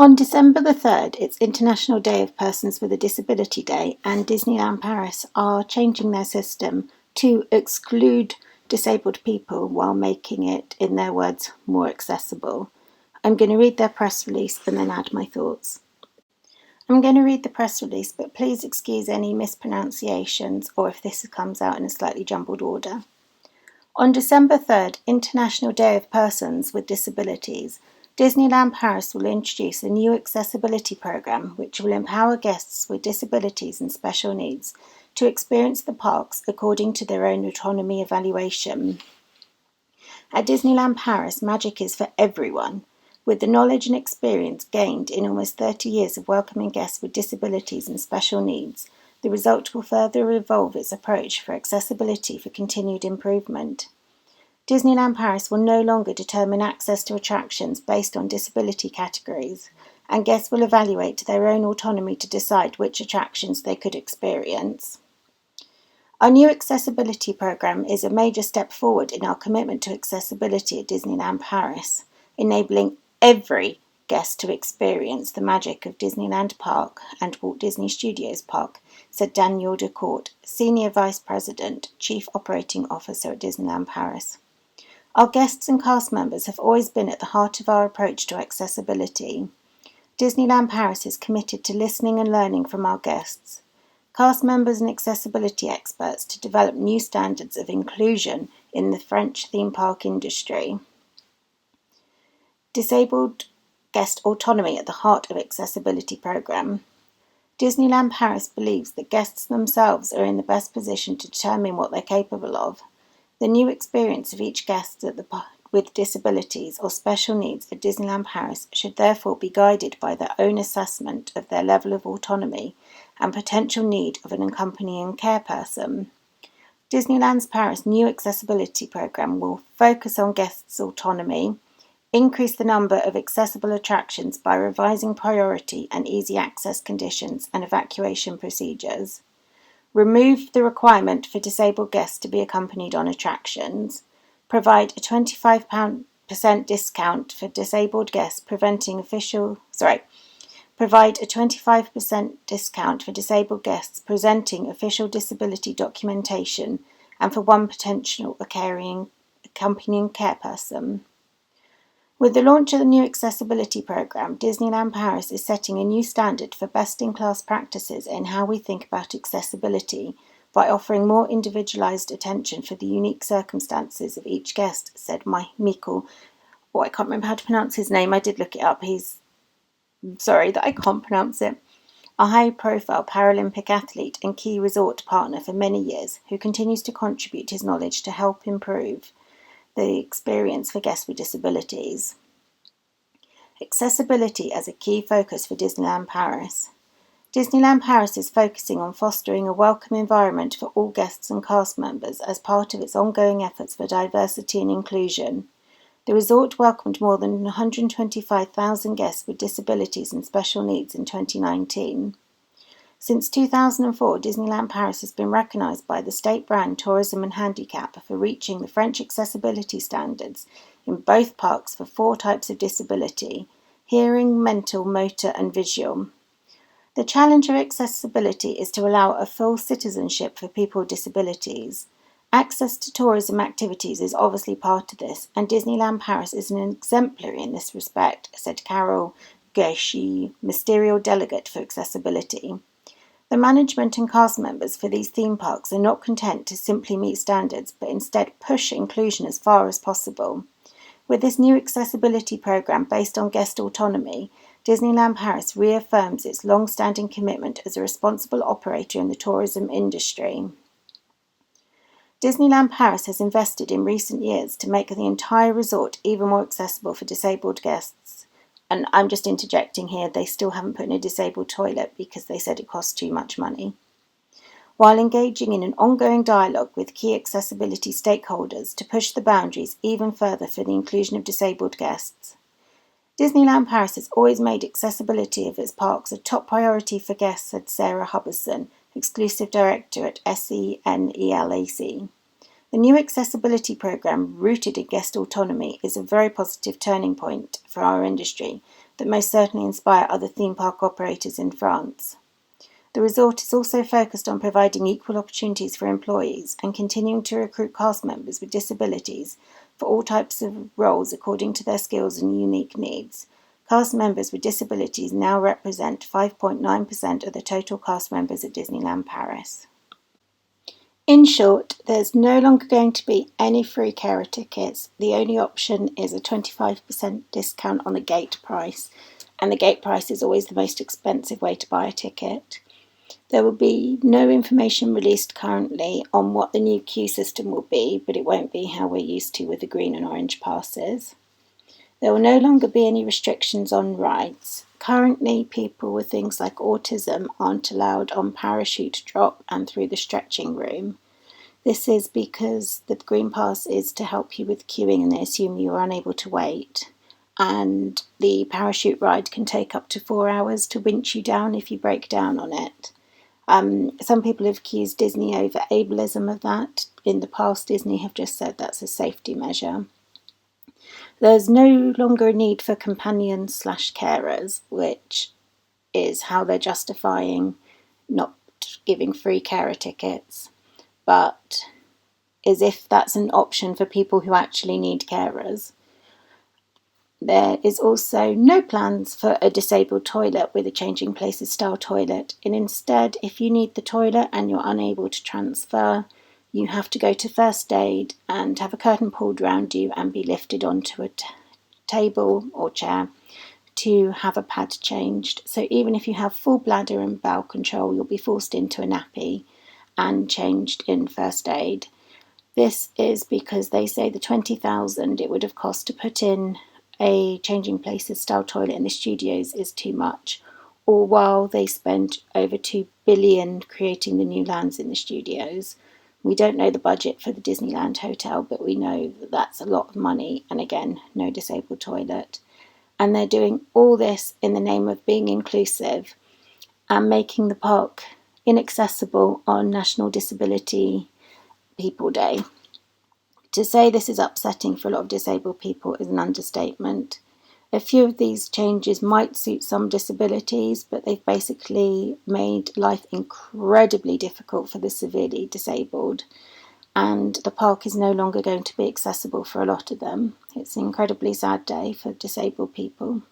On December the 3rd, it's International Day of Persons with a Disability Day, and Disneyland Paris are changing their system to exclude disabled people while making it, in their words, more accessible. I'm going to read their press release and then add my thoughts. I'm going to read the press release, but please excuse any mispronunciations or if this comes out in a slightly jumbled order. On December 3rd, International Day of Persons with Disabilities, Disneyland Paris will introduce a new accessibility program which will empower guests with disabilities and special needs to experience the parks according to their own autonomy evaluation. At Disneyland Paris, magic is for everyone. With the knowledge and experience gained in almost 30 years of welcoming guests with disabilities and special needs, the result will further evolve its approach for accessibility for continued improvement. Disneyland Paris will no longer determine access to attractions based on disability categories, and guests will evaluate their own autonomy to decide which attractions they could experience. Our new accessibility program is a major step forward in our commitment to accessibility at Disneyland Paris, enabling every guest to experience the magic of Disneyland Park and Walt Disney Studios Park, said Daniel.delcourt, Senior Vice President, Chief Operating Officer at Disneyland Paris. Our guests and cast members have always been at the heart of our approach to accessibility. Disneyland Paris is committed to listening and learning from our guests, cast members and accessibility experts to develop new standards of inclusion in the French theme park industry. Disabled guest autonomy at the heart of accessibility program. Disneyland Paris believes that guests themselves are in the best position to determine what they're capable of. The new experience of each guest with disabilities or special needs at Disneyland Paris should therefore be guided by their own assessment of their level of autonomy and potential need of an accompanying care person. Disneyland Paris' new accessibility program will focus on guests' autonomy, increase the number of accessible attractions by revising priority and easy access conditions and evacuation procedures, remove the requirement for disabled guests to be accompanied on attractions, provide a 25% discount for disabled guests provide a 25% discount for disabled guests presenting official disability documentation and for one potential accompanying care person. With the launch of the new accessibility program, Disneyland Paris is setting a new standard for best-in-class practices in how we think about accessibility by offering more individualized attention for the unique circumstances of each guest, said Michael. I can't remember how to pronounce his name. I did look it up. Sorry that I can't pronounce it. A high-profile Paralympic athlete and key resort partner for many years, who continues to contribute his knowledge to help improve the experience for guests with disabilities. Accessibility as a key focus for Disneyland Paris. Disneyland Paris is focusing on fostering a welcome environment for all guests and cast members as part of its ongoing efforts for diversity and inclusion. The resort welcomed more than 125,000 guests with disabilities and special needs in 2019. Since 2004, Disneyland Paris has been recognised by the state brand Tourism and Handicap for reaching the French accessibility standards in both parks for 4 types of disability: hearing, mental, motor and visual. The challenge of accessibility is to allow a full citizenship for people with disabilities. Access to tourism activities is obviously part of this, and Disneyland Paris is an exemplary in this respect, said Carol Gershi, Ministerial Delegate for Accessibility. The management and cast members for these theme parks are not content to simply meet standards, but instead push inclusion as far as possible. With this new accessibility program based on guest autonomy, Disneyland Paris reaffirms its long-standing commitment as a responsible operator in the tourism industry. Disneyland Paris has invested in recent years to make the entire resort even more accessible for disabled guests. And I'm just interjecting here, they still haven't put in a disabled toilet because they said it costs too much money. While engaging in an ongoing dialogue with key accessibility stakeholders to push the boundaries even further for the inclusion of disabled guests. Disneyland Paris has always made accessibility of its parks a top priority for guests, said Sarah Hubbardson, Exclusive Director at SENELAC. The new accessibility program, rooted in guest autonomy, is a very positive turning point for our industry, that most certainly inspire other theme park operators in France. The resort is also focused on providing equal opportunities for employees and continuing to recruit cast members with disabilities for all types of roles according to their skills and unique needs. Cast members with disabilities now represent 5.9% of the total cast members at Disneyland Paris. In short, there's no longer going to be any free carer tickets. The only option is a 25% discount on the gate price, and the gate price is always the most expensive way to buy a ticket. There will be no information released currently on what the new queue system will be, but it won't be how we're used to with the green and orange passes. There will no longer be any restrictions on rides. Currently, people with things like autism aren't allowed on parachute drop and through the stretching room. This is because the green pass is to help you with queuing and they assume you are unable to wait. And the parachute ride can take up to 4 hours to winch you down if you break down on it. Some people have accused Disney over ableism of that. In the past, Disney have just said that's a safety measure. There's no longer a need for companions/carers, which is how they're justifying not giving free carer tickets, but as if that's an option for people who actually need carers. There is also no plans for a disabled toilet with a changing places style toilet, and instead, if you need the toilet and you're unable to transfer, you have to go to first aid and have a curtain pulled around you and be lifted onto a table or chair to have a pad changed. So even if you have full bladder and bowel control, you'll be forced into a nappy and changed in first aid. This is because they say the $20,000 it would have cost to put in a changing places style toilet in the studios is too much, all while they spent over $2 billion creating the new lands in the studios. We don't know the budget for the Disneyland Hotel, but we know that that's a lot of money, and again, no disabled toilet. And they're doing all this in the name of being inclusive and making the park inaccessible on National Disability People Day. To say this is upsetting for a lot of disabled people is an understatement. A few of these changes might suit some disabilities, but they've basically made life incredibly difficult for the severely disabled, and the park is no longer going to be accessible for a lot of them. It's an incredibly sad day for disabled people.